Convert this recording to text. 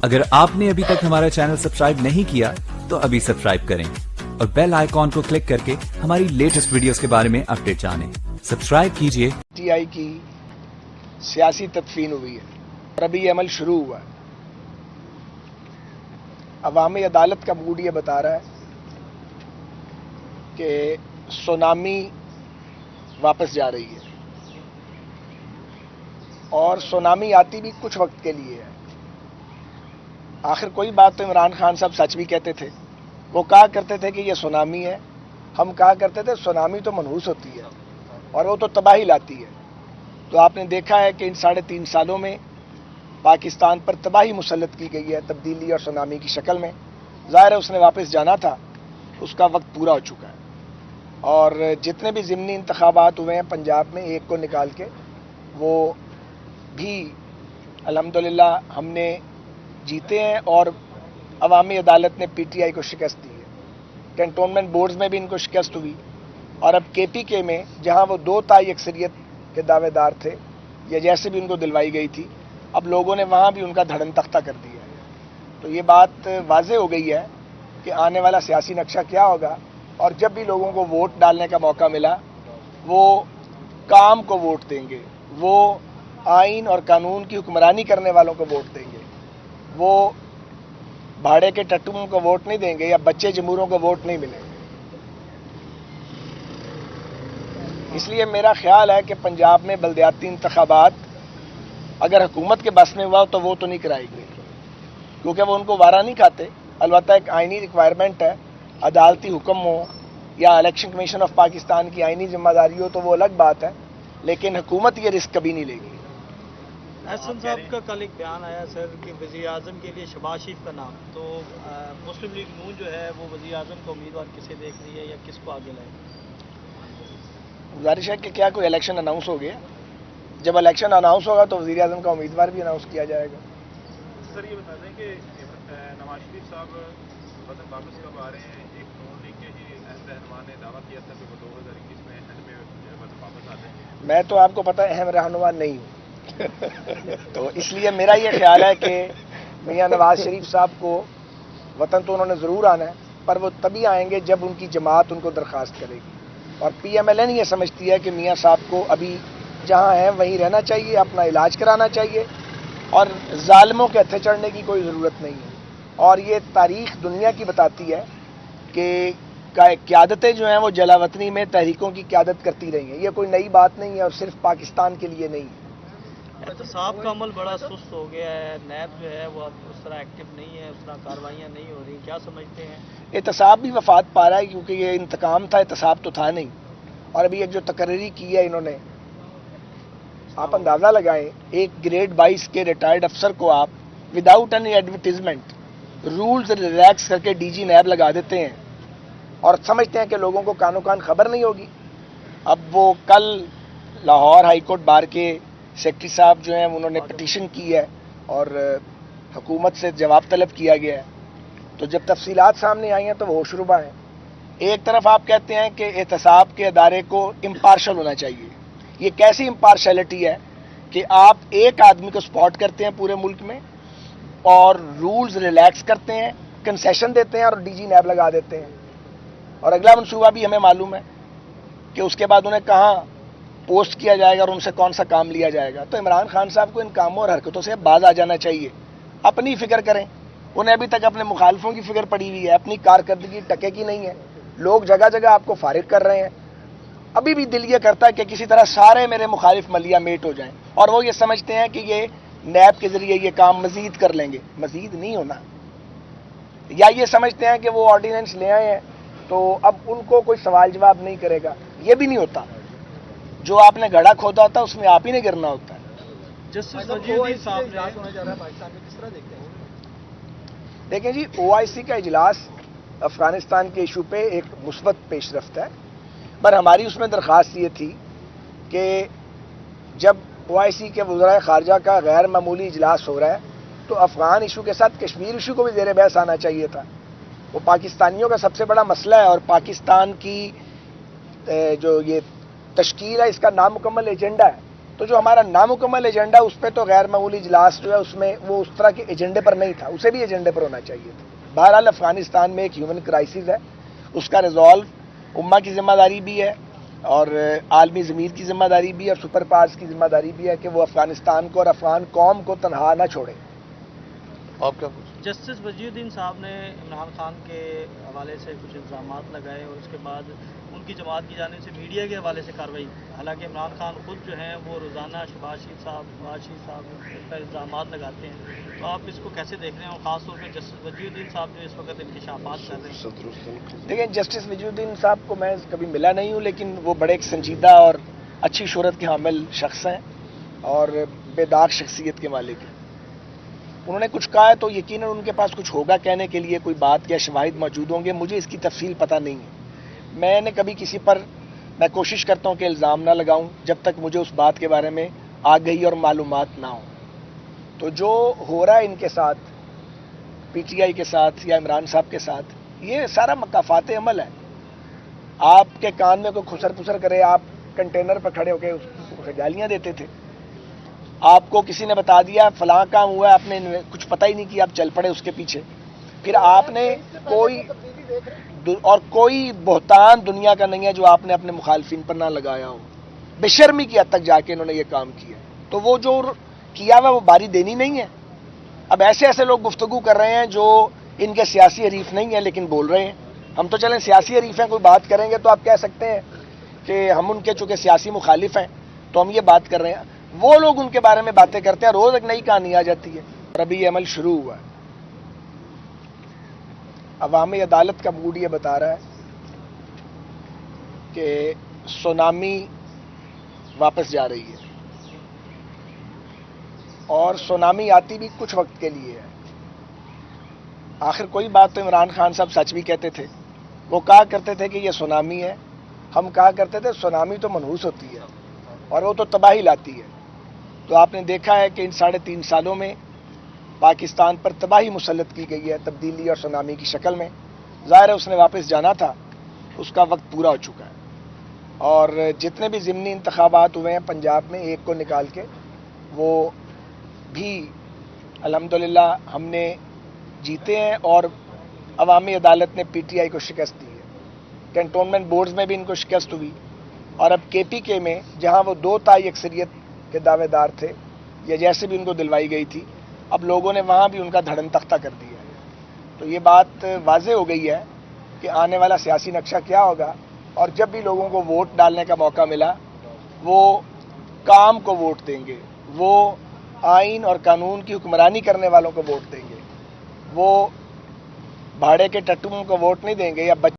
अगर आपने अभी तक हमारा चैनल सब्सक्राइब नहीं किया तो अभी सब्सक्राइब करें और बेल आइकॉन को क्लिक करके हमारी लेटेस्ट वीडियोस के बारे में अपडेट जानें। सब्सक्राइब कीजिए। टीआई की सियासी तदफीन हुई है और अभी ये अमल शुरू हुआ है। अवामी अदालत का मूड ये बता रहा है कि सुनामी वापस जा रही है और सुनामी आती भी कुछ वक्त के लिए है। आखिर कोई बात तो इमरान खान साहब सच भी कहते थे। वो कहा करते थे कि ये सुनामी है, हम कहा करते थे सुनामी तो मनहूस होती है और वो तो तबाही लाती है। तो आपने देखा है कि इन 3.5 सालों में पाकिस्तान पर तबाही मुसल्लत की गई है तब्दीली और सुनामी की शक्ल में। ज़ाहिर है उसने वापस जाना था, उसका वक्त पूरा हो चुका है। और जितने भी ज़िमनी इंतखाबात हुए हैं पंजाब में, एक को निकाल के, वो भी अल्हम्दुलिल्लाह हमने जीते हैं और अवामी अदालत ने पीटीआई को शिकस्त दी है। कैंटोनमेंट बोर्ड्स में भी इनको शिकस्त हुई और अब केपीके में जहां वो 2 ताई अक्सरियत के दावेदार थे या जैसे भी उनको दिलवाई गई थी, अब लोगों ने वहां भी उनका धड़न तख्ता कर दिया है। तो ये बात वाज़ेह हो गई है कि आने वाला सियासी नक्शा क्या होगा। और जब भी लोगों को वोट डालने का मौका मिला वो काम को वोट देंगे, वो आइन और कानून की हुक्मरानी करने वालों को वोट देंगे, वो भाड़े के टट्टुओं को वोट नहीं देंगे या बच्चे जमूरों को वोट नहीं मिलेंगे। इसलिए मेरा ख्याल है कि पंजाब में बल्दियाती इंतखाबात अगर हुकूमत के बस में हुआ तो वो तो नहीं कराएंगे क्योंकि वो उनको वारा नहीं खाते। अलबत्ता एक आइनी रिक्वायरमेंट है, अदालती हुक्म हो या इलेक्शन कमीशन ऑफ पाकिस्तान की आइनी जिम्मेदारी हो तो वो अलग बात है, लेकिन हुकूमत ये रिस्क कभी नहीं लेगी। एहसन साहब का कल एक बयान आया सर कि वज़ीर आज़म के लिए शहबाज शरीफ का नाम, तो मुस्लिम लीग नून जो है वो वज़ीर आज़म का उम्मीदवार किसे देख रही है या किसको आगे लाएगी? गुजारिश है कि क्या कोई इलेक्शन अनाउंस हो गया? जब इलेक्शन अनाउंस होगा तो वज़ीर आज़म का उम्मीदवार भी अनाउंस किया जाएगा। सर ये बता दें कि नवाज शरीफ साहब वतन वापस कब आ रहे हैं? एक नून लीग के ही अहम रहनुमा ने दावा किया था कि वो 2021 में एंड में वतन वापस आ जाएंगे। मैं तो आपको पता है अहम रहनुमा नहीं हूँ तो इसलिए मेरा ये ख्याल है कि मियां नवाज शरीफ साहब को वतन तो उन्होंने ज़रूर आना है, पर वो तभी आएंगे जब उनकी जमात उनको दरख्वास्त करेगी। और पीएमएलएन ये समझती है कि मियां साहब को अभी जहां हैं वहीं रहना चाहिए, अपना इलाज कराना चाहिए और जालिमों के हत्थे चढ़ने की कोई ज़रूरत नहीं है। और ये तारीख़ दुनिया की बताती है कि क़यादतें जो हैं वो जलावतनी में तहरीकों की क़यादत करती रही हैं। ये कोई नई बात नहीं है और सिर्फ पाकिस्तान के लिए नहीं है। एहतसाब का अमल बड़ा सुस्त हो गया है, नैब जो है वो अब उस तरह एक्टिव नहीं है, उस तरह कार्रवाइयाँ नहीं हो रही, क्या समझते हैं? एहतसाब भी वफात पा रहा है क्योंकि ये इंतकाम था, एहतसाब तो था नहीं। और अभी एक जो तकरीरी की है इन्होंने, आप अंदाज़ा लगाएं, एक ग्रेड 22 के रिटायर्ड अफसर को आप without any advertisement rules relax करके डीजी नैब लगा देते हैं और समझते हैं कि लोगों को कानो कान खबर नहीं होगी। अब वो कल लाहौर हाईकोर्ट बार के सेक्रेटरी साहब जो हैं उन्होंने पिटीशन की है और हुकूमत से जवाब तलब किया गया है। तो जब तफसीलात सामने आई हैं तो वो होशरुबा हैं। एक तरफ आप कहते हैं कि एहतसाब के अदारे को इम्पार्शल होना चाहिए। ये कैसी इम्पार्शलिटी है कि आप एक आदमी को स्पॉट करते हैं पूरे मुल्क में और रूल्स रिलैक्स करते हैं, कंसेशन देते हैं और डीजी नैब लगा देते हैं। और अगला मनसूबा भी हमें मालूम है कि उसके बाद उन्हें कहाँ पोस्ट किया जाएगा और उनसे कौन सा काम लिया जाएगा। तो इमरान खान साहब को इन कामों और हरकतों से बाज आ जाना चाहिए। अपनी फिक्र करें, उन्हें अभी तक अपने मुखालफों की फिक्र पड़ी हुई है, अपनी कारकर्दगी टके की नहीं है। लोग जगह जगह आपको फारिग कर रहे हैं। अभी भी दिल ये करता है कि किसी तरह सारे मेरे मुखालिफ मलिया मेट हो जाएं और वो ये समझते हैं कि ये नैब के जरिए ये काम मजीद कर लेंगे। मजीद नहीं होना। या ये समझते हैं कि वो ऑर्डिनेंस ले आए हैं तो अब उनको कोई सवाल जवाब नहीं करेगा। ये भी नहीं होता। जो आपने घड़ा खोदा होता उसमें आप ही ने गिरना होता है। जस्टिस वजीरुद्दीन साहब देखें जी, OIC का इजलास अफगानिस्तान के इशू पे एक मुस्बत पेशरफ्त है, पर हमारी उसमें दरख्वास्त ये थी कि जब OIC के वज़राए ख़ारजा का गैर मामूली इजलास हो रहा है तो अफ़गान इशू के साथ कश्मीर इशू को भी ज़ेर बहस आना चाहिए था। वो पाकिस्तानियों का सबसे बड़ा मसला है और पाकिस्तान की जो ये तश्कील है इसका नामुकम्मल एजेंडा है। تو جو ہمارا نامکمل ایجنڈا اس پہ تو غیر معمولی اجلاس جو ہے اس میں وہ اس طرح کے ایجنڈے پر نہیں تھا, اسے بھی ایجنڈے پر ہونا چاہیے تھا. بہرحال افغانستان میں ایک ہیومن کرائسس ہے, اس کا ریزالو امہ کی ذمہ داری بھی ہے اور عالمی ضمیر کی ذمہ داری بھی ہے اور سپر پاورز کی ذمہ داری بھی ہے کہ وہ افغانستان کو اور افغان قوم کو تنہا نہ چھوڑیں. آپ کیا پوچھ جسٹس وزیر الدین صاحب نے عمران خان کے حوالے سے کچھ الزامات لگائے اور اس کے بعد ان کی جماعت کی جانب سے میڈیا کے حوالے سے کارروائی. حالانکہ عمران خان خود جو ہیں وہ روزانہ شہباز شریف صاحب پر الزامات لگاتے ہیں, تو آپ اس کو کیسے دیکھ رہے ہیں, اور خاص طور پہ جسٹس وزیر الدین صاحب جو اس وقت انکشافات کر رہے ہیں؟ دیکھیں, جسٹس وزیر الدین صاحب کو میں کبھی ملا نہیں ہوں, لیکن وہ بڑے ایک سنجیدہ اور اچھی شہرت کے حامل شخص ہیں اور بے داغ شخصیت کے مالک ہیں. انہوں نے کچھ کہا ہے تو یقیناً ان کے پاس کچھ ہوگا کہنے کے لیے, کوئی بات یا شواہد موجود ہوں گے. مجھے اس کی تفصیل پتہ نہیں ہے. میں نے کبھی کسی پر, میں کوشش کرتا ہوں کہ الزام نہ لگاؤں جب تک مجھے اس بات کے بارے میں آگہی اور معلومات نہ ہوں. تو جو ہو رہا ہے ان کے ساتھ, پی ٹی آئی کے ساتھ یا عمران صاحب کے ساتھ, یہ سارا مکافات عمل ہے. آپ کے کان میں کوئی خسر پسر کرے, آپ کنٹینر پر کھڑے ہو کے اس کو گالیاں دیتے تھے. آپ کو کسی نے بتا دیا فلاں کام ہوا ہے, آپ نے کچھ پتہ ہی نہیں کیا, آپ چل پڑے اس کے پیچھے. پھر آپ نے کوئی بہتان دنیا کا نہیں ہے جو آپ نے اپنے مخالفین پر نہ لگایا ہو. بے شرمی کی حد تک جا کے انہوں نے یہ کام کیا. تو وہ جو کیا ہوا وہ باری دینی نہیں ہے. اب ایسے ایسے لوگ گفتگو کر رہے ہیں جو ان کے سیاسی حریف نہیں ہیں لیکن بول رہے ہیں. ہم تو چلیں سیاسی حریف ہیں, کوئی بات کریں گے تو آپ کہہ سکتے ہیں کہ ہم ان کے چونکہ سیاسی مخالف ہیں تو ہم یہ بات کر رہے ہیں. وہ لوگ ان کے بارے میں باتیں کرتے ہیں, روز ایک نئی کہانی آ جاتی ہے. اور ابھی یہ عمل شروع ہوا ہے. عوامی عدالت کا موڈ یہ بتا رہا ہے کہ سونامی واپس جا رہی ہے, اور سونامی آتی بھی کچھ وقت کے لیے ہے. آخر کوئی بات تو عمران خان صاحب سچ بھی کہتے تھے. وہ کہا کرتے تھے کہ یہ سونامی ہے, ہم کہا کرتے تھے سونامی تو منحوس ہوتی ہے اور وہ تو تباہی لاتی ہے. تو آپ نے دیکھا ہے کہ ان 3.5 سالوں میں پاکستان پر تباہی مسلط کی گئی ہے تبدیلی اور سونامی کی شکل میں. ظاہر ہے اس نے واپس جانا تھا, اس کا وقت پورا ہو چکا ہے. اور جتنے بھی ضمنی انتخابات ہوئے ہیں پنجاب میں ایک کو نکال کے, وہ بھی الحمدللہ ہم نے جیتے ہیں اور عوامی عدالت نے پی ٹی آئی کو شکست دی ہے. کنٹونمنٹ بورڈز میں بھی ان کو شکست ہوئی, اور اب کے پی کے میں جہاں وہ 2 تائی اکثریت کے دعوے دار تھے یا جیسے بھی ان کو دلوائی گئی تھی, اب لوگوں نے وہاں بھی ان کا دھڑم تختہ کر دیا ہے. تو یہ بات واضح ہو گئی ہے کہ آنے والا سیاسی نقشہ کیا ہوگا. اور جب بھی لوگوں کو ووٹ ڈالنے کا موقع ملا وہ کام کو ووٹ دیں گے, وہ آئین اور قانون کی حکمرانی کرنے والوں کو ووٹ دیں گے, وہ بھاڑے کے ٹٹوؤں کو ووٹ نہیں دیں گے یا